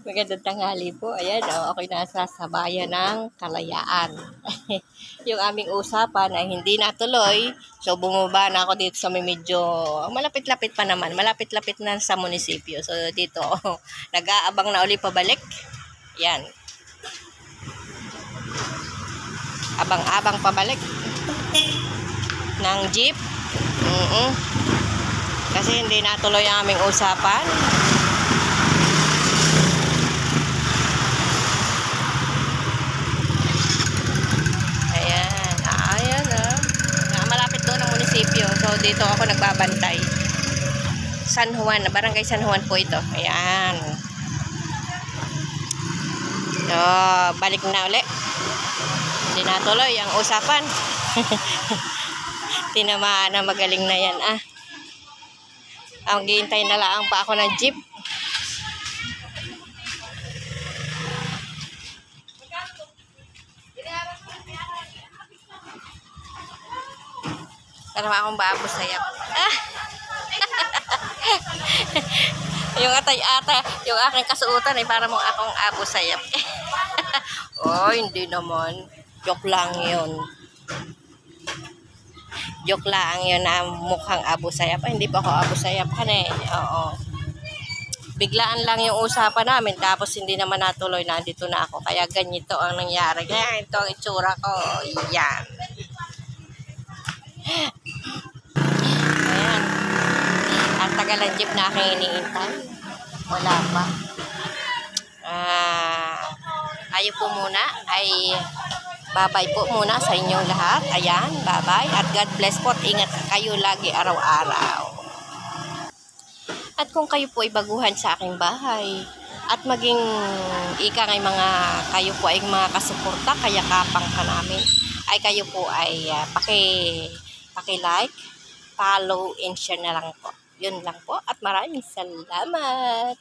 Magandang tanghali po. Ayan, ako'y nasa sa bayan ng Kalayaan. Yung aming usapan ay hindi natuloy. So, bumaba na ako dito sa may medyo malapit-lapit pa naman. Malapit-lapit na sa munisipyo. So, dito, nag-aabang na uli pabalik. Yan. Abang-abang pabalik ng jeep. Kasi hindi natuloy ang aming usapan. Malapit doon ang munisipyo. So, dito ako nagbabantay. San Juan, barangay San Juan po ito. Ayan. So, balik na uli. Hindi natuloy ang usapan. Tinamaan na, magaling na yan, ah. Ang gihintay na lang pa ako ng jeep. Para akong baabo sayap. Ah! Yung yung aking kasuotan ay para mong akong abo sayap. Oh, hindi naman. Joke lang yun. Joke lang yun na mukhang abo sayap. Ay, hindi pa ako abo sayap. Oo. Biglaan lang yung usapan namin. Tapos hindi naman natuloy. Nandito na ako. Kaya ganito ang nangyari. Kaya ito ang itsura ko. Yan. Ayan. Ang tagal ng jeep na aking iniintay. Wala pa. Ayaw po muna ay bye-bye po muna sa inyong lahat. Ayan, bye-bye. At God bless po. Ingat kayo lagi araw-araw. At kung kayo po ay baguhan sa aking bahay at maging ika ng mga kayo po ay mga kasuporta, kaya kapang ka namin, ay kayo po ay paki-like, follow, and share na lang po. Yun lang po. At maraming salamat.